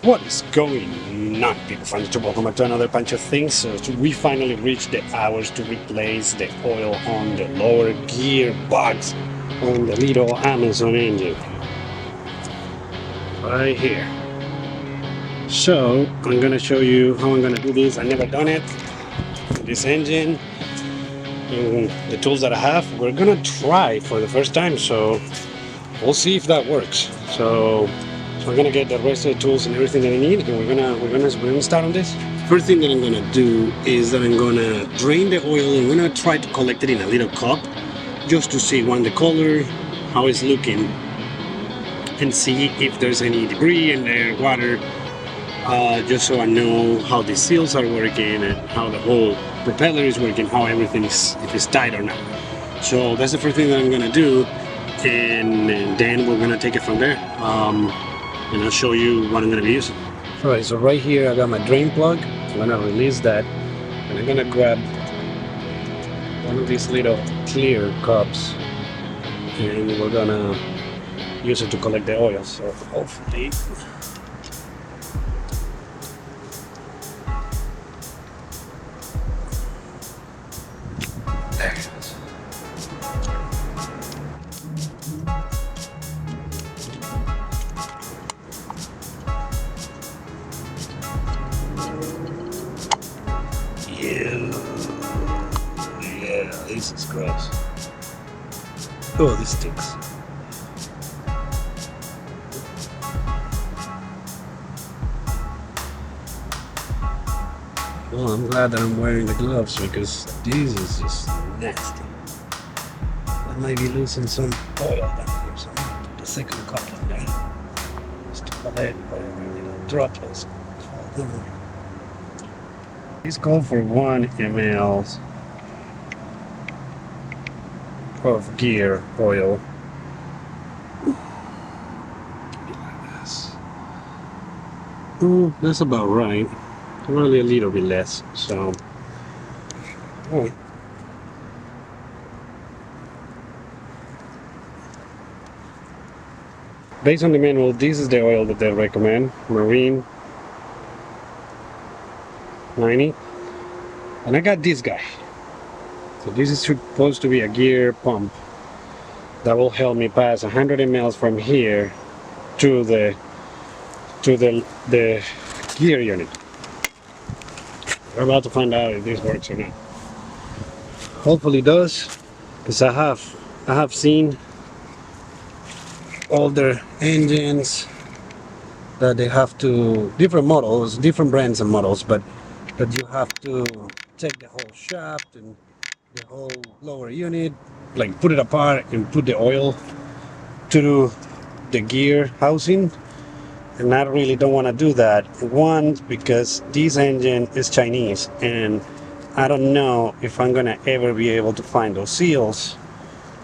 What is going on, people? Pancho, welcome back to another Pancho thing. So we finally reached the hours to replace the oil on the lower gearbox on the little Amazon engine right here. So I'm gonna show you how I'm gonna do this. I never done it. This engine and the tools that I have, we're gonna try for the first time. So we'll see if that works. So we're gonna get the rest of the tools and everything that I need, and we're gonna start on this. First thing that I'm gonna do is that I'm gonna drain the oil and I'm gonna try to collect it in a little cup, just to see the color, how it's looking, and see if there's any debris in the water. Just so I know how the seals are working and how the whole propeller is working, how everything is, if it's tight or not. So that's the first thing that I'm gonna do, and then we're gonna take it from there. And I'll show you what I'm gonna be using. Alright, so right here I got my drain plug. I'm gonna release that, and I'm gonna grab one of these little clear cups, and we're gonna use it to collect the oil. So hopefully there it is. Yeah, this is gross. Oh, this stinks. Well, I'm glad that I'm wearing the gloves because this is just nasty. I might be losing some oil down here, so I'm gonna put the second cup in there. Just to collect whatever little droplets. These call for 1 ml of gear oil. That's about right. Probably a little bit less. So, based on the manual, this is the oil that they recommend, Marine 90. And I got this guy. So this is supposed to be a gear pump that will help me pass 100 ml from here to the gear unit. We're about to find out if this works or not. Hopefully it does, because I have seen older engines that they have to, different models, different brands and models, but that you have to take the whole shaft and the whole lower unit, like put it apart and put the oil to the gear housing. And I really don't want to do that. One, because this engine is Chinese and I don't know if I'm gonna ever be able to find those seals.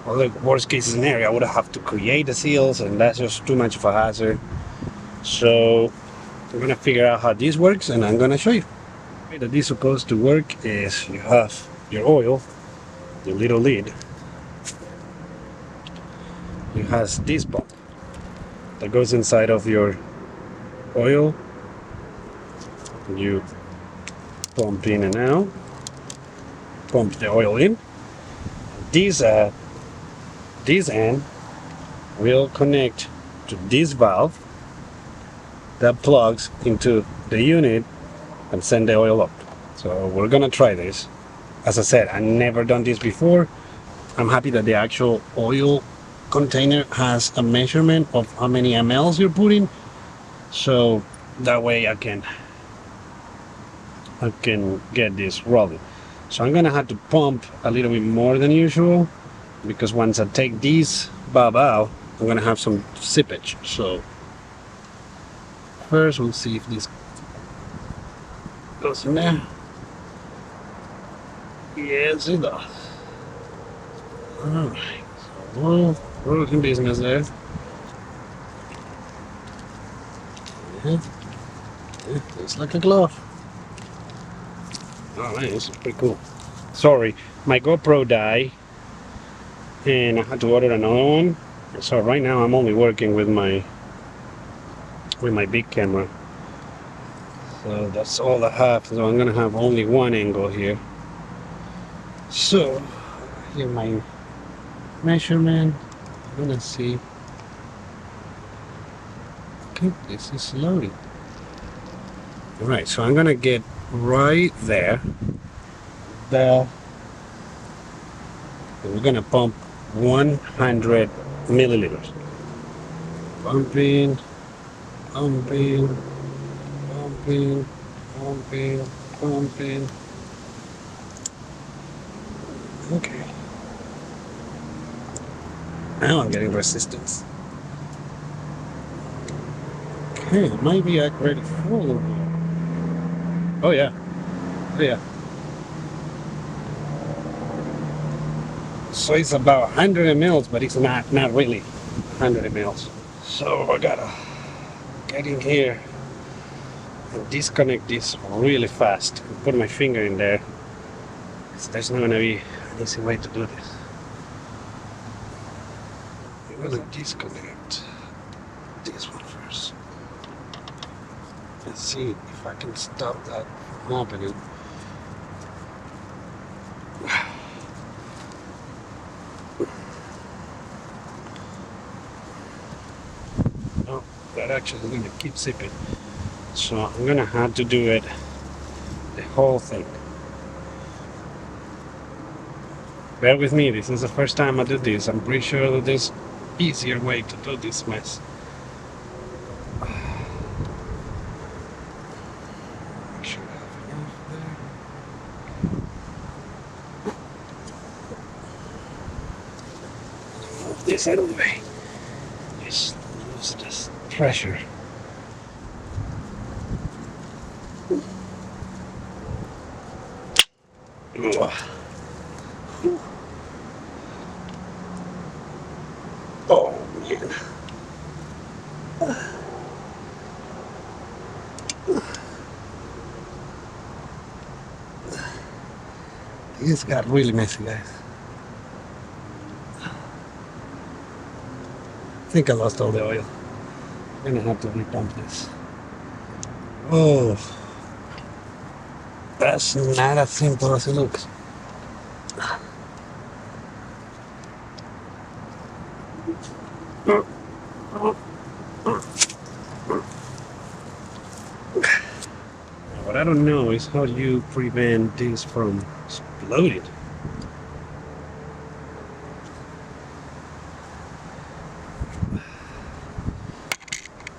Or the worst case scenario, I would have to create the seals, and that's just too much of a hazard. So I'm gonna figure out how this works, and I'm gonna show you. The way that this is supposed to work is you have your oil, your little lid. It has this pump that goes inside of your oil. You pump in and out, pump the oil in. This end will connect to this valve that plugs into the unit and send the oil up. So we're gonna try this. As I said, I've never done this before. I'm happy that the actual oil container has a measurement of how many mLs you're putting, so that way I can get this rolling. So I'm gonna have to pump a little bit more than usual, because once I take this valve out, I'm gonna have some seepage. So first we'll see if this goes in there. Yes, it does. Alright, so we're looking business there. Yeah, it's like a glove. Oh man, this is pretty cool. Sorry, my GoPro died and I had to order another one. So right now I'm only working with my big camera. So that's all I have. So I'm gonna have only one angle here. So here my measurement. I'm gonna see. Okay, this is loading. All right, so I'm gonna get right there. There. And we're gonna pump 100 milliliters. Pumping, pumping, pumping, pumping, pumping. Okay. Now I'm getting resistance. Okay, it might be already full in here. Oh yeah. Oh yeah. So it's about 100 mils, but it's not really 100 mils. So I gotta get in here and disconnect this really fast and put my finger in there. So there's not gonna be an easy way to do this. I'm gonna disconnect this one first. Let's see if I can stop that from happening. Oh, that actually is gonna keep sipping. So I'm gonna have to do it the whole thing. Bear with me, this is the first time I do this. I'm pretty sure that there's easier way to do this mess. This out of the way. Just lose this pressure. Oh man. This got really messy, guys. I think I lost all the oil. I'm gonna have to repump this. Oh, that's not as simple as it looks. What I don't know is how you prevent this from exploding.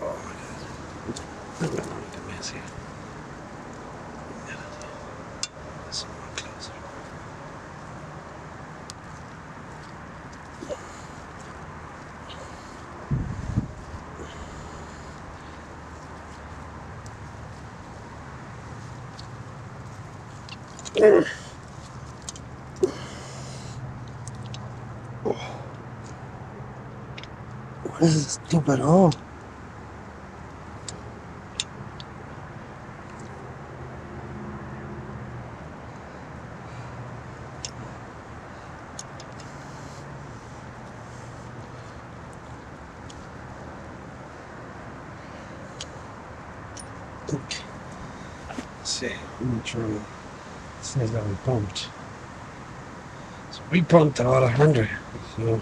Oh my god. I'm gonna make a mess here. This one closer. What is this stupid hole? Okay. Let's see, I'm not sure. It says that we pumped. So we pumped about 100. So,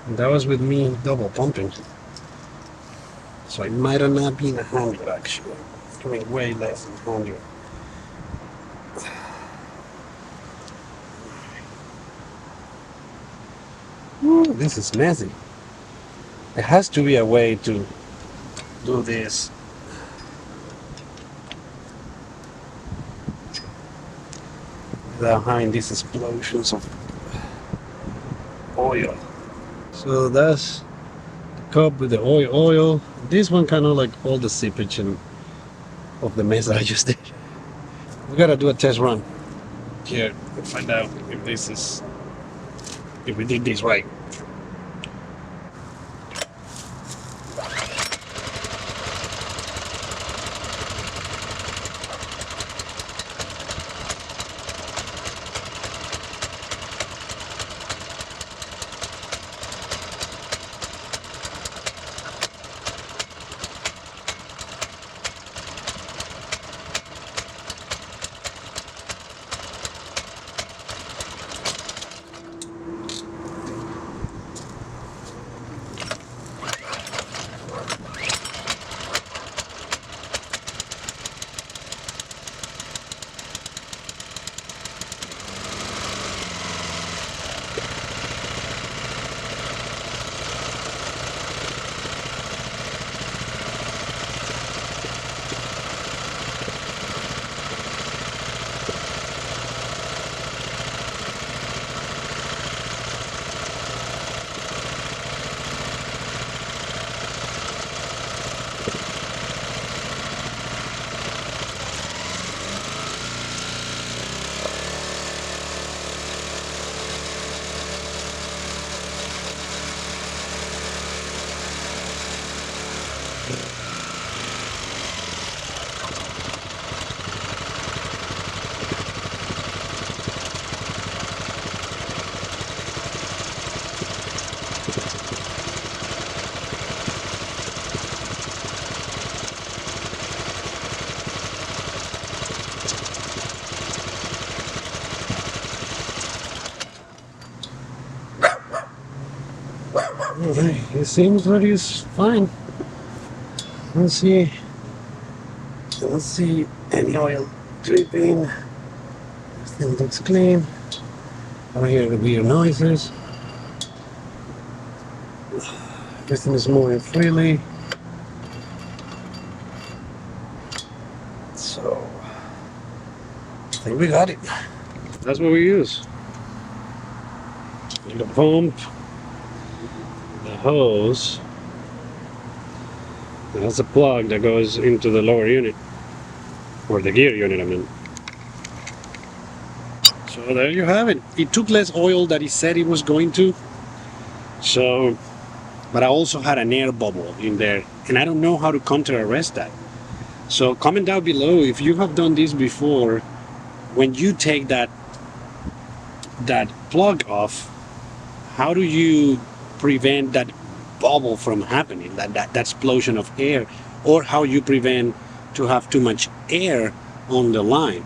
and that was with me double pumping. So it might have not been 100 actually. It's coming way less than 100. Ooh, this is messy. There has to be a way to do this without having these explosions of oil. So that's the cup with the oil. This one kind of like all the seepage and of the mess that I just did. We gotta do a test run here and find out if we did this right. It seems that it's fine. Let's see. Let's see any oil dripping. Everything looks clean. I don't hear the weird noises. Everything is moving freely. So I think we got it. That's what we use. The pump, the hose. That's a plug that goes into the lower unit, or the gear unit, I mean. So there you have it. It took less oil than he said it was going to. So, but I also had an air bubble in there, and I don't know how to counter arrest that. So comment down below if you have done this before. When you take that plug off, how do you prevent that bubble from happening, that explosion of air, or how you prevent to have too much air on the line?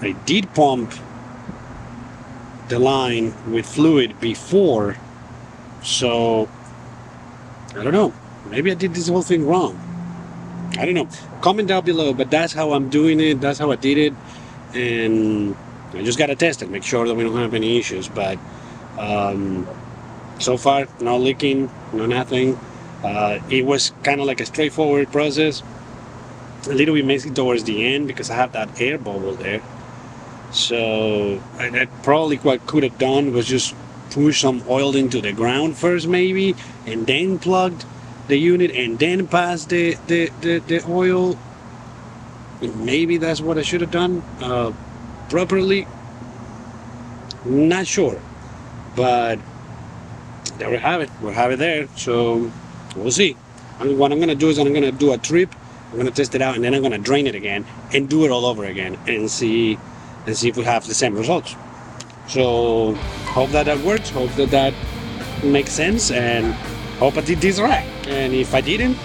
I did pump the line with fluid before, so I don't know, maybe I did this whole thing wrong. I don't know. Comment down below, but that's how I'm doing it, that's how I did it, and I just gotta test it, make sure that we don't have any issues. But so far, no leaking, no nothing. It was kind of like a straightforward process. A little bit messy towards the end because I have that air bubble there. So I probably what I could have done was just push some oil into the ground first, maybe, and then plugged the unit and then pass the oil. Maybe that's what I should have done properly. Not sure, but there we have it. We'll have it there. So we'll see. What I'm gonna do is I'm gonna do a trip. I'm gonna test it out, and then I'm gonna drain it again and do it all over again and see if we have the same results. So hope that works. Hope that makes sense, and hope I did this right. And if I didn't,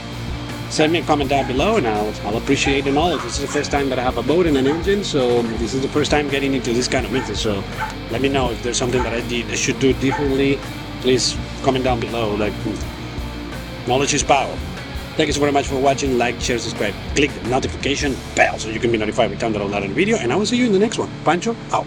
send me a comment down below, and I'll appreciate it all. This is the first time that I have a boat and an engine, so this is the first time getting into this kind of method. So let me know if there's something that I should do differently. Please comment down below. Like, knowledge is power. Thank you so very much for watching. Like, share, subscribe, click the notification bell so you can be notified every time that I upload a video, and I will see you in the next one. Pancho out.